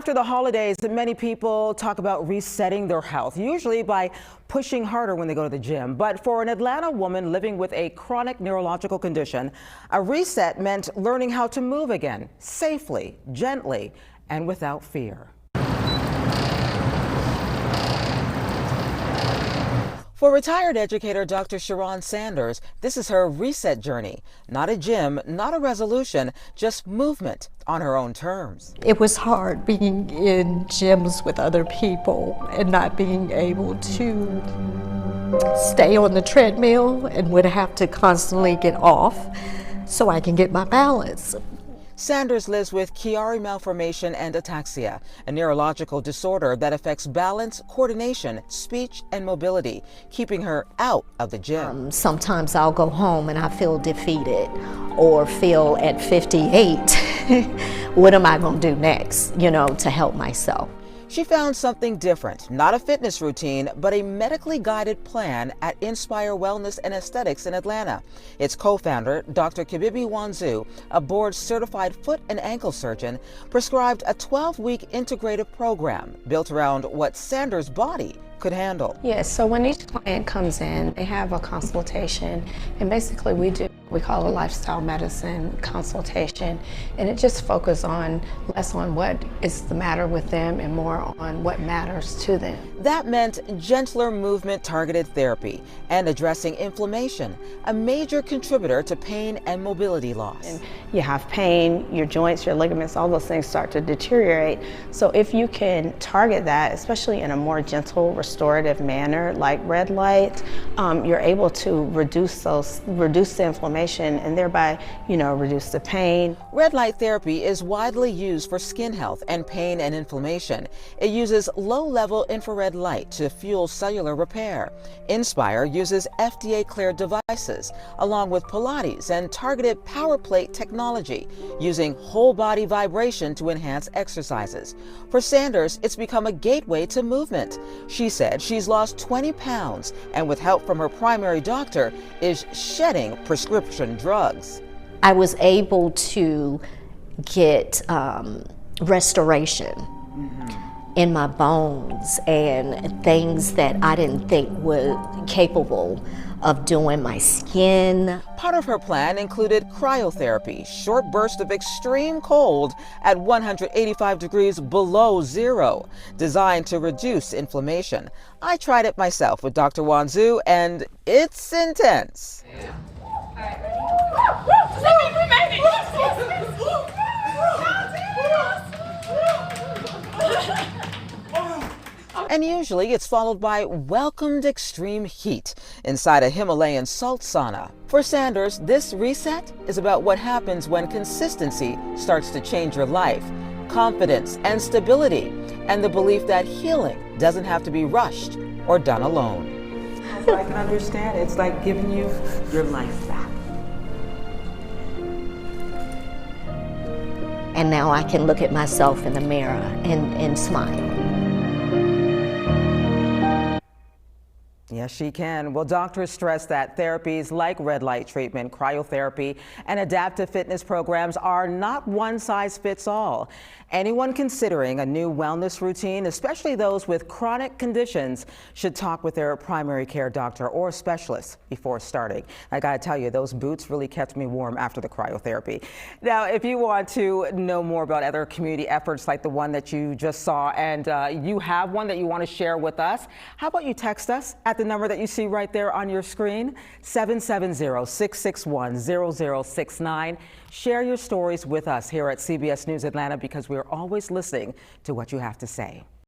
After the holidays, many people talk about resetting their health, usually by pushing harder when they go to the gym. But for an Atlanta woman living with a chronic neurological condition, a reset meant learning how to move again, safely, gently, and without fear. For retired educator Dr. Sharon Sanders, this is her reset journey. Not a gym, not a resolution, just movement on her own terms. It was hard being in gyms with other people and not being able to stay on the treadmill and would have to constantly get off so I can get my balance. Sanders lives with Chiari malformation and ataxia, a neurological disorder that affects balance, coordination, speech, and mobility, keeping her out of the gym. Sometimes I'll go home and I feel defeated or feel at 58, what am I going to do next, to help myself? She found something different, not a fitness routine, but a medically guided plan at Inspire Wellness and Aesthetics in Atlanta. Its co-founder, Dr. Kibibi Wanzu, a board-certified foot and ankle surgeon, prescribed a 12-week integrative program built around what Sanders' body could handle. Yes, so when each client comes in, they have a consultation, and basically we call a lifestyle medicine consultation, and it just focuses on less on what is the matter with them and more on what matters to them. That meant gentler movement targeted therapy and addressing inflammation, a major contributor to pain and mobility loss. And you have pain, your joints, your ligaments, all those things start to deteriorate. So if you can target that, especially in a more gentle, restorative manner like red light, you're able to reduce the inflammation and thereby, reduce the pain. Red light therapy is widely used for skin health and pain and inflammation. It uses low-level infrared light to fuel cellular repair. Inspire uses FDA-cleared devices, along with Pilates and targeted power plate technology, using whole-body vibration to enhance exercises. For Sanders, it's become a gateway to movement. She said she's lost 20 pounds and with help from her primary doctor is shedding prescription drugs. I was able to get restoration in my bones and things that I didn't think were capable of doing. My skin. Part of her plan included cryotherapy, short bursts of extreme cold at 185 degrees below zero, designed to reduce inflammation. I tried it myself with Dr. Wanzu, and it's intense. And usually it's followed by welcomed extreme heat inside a Himalayan salt sauna. For Sanders, this reset is about what happens when consistency starts to change your life, confidence and stability, and the belief that healing doesn't have to be rushed or done alone. So I can understand, it's like giving you your life back. And now I can look at myself in the mirror and smile. Yes, she can. Well, doctors stress that therapies like red light treatment, cryotherapy, and adaptive fitness programs are not one size fits all. Anyone considering a new wellness routine, especially those with chronic conditions, should talk with their primary care doctor or specialist before starting. I gotta tell you, those boots really kept me warm after the cryotherapy. Now, if you want to know more about other community efforts like the one that you just saw, and you have one that you want to share with us, how about you text us at the number that you see right there on your screen, 770-661-0069. Share your stories with us here at CBS News Atlanta because we're always listening to what you have to say.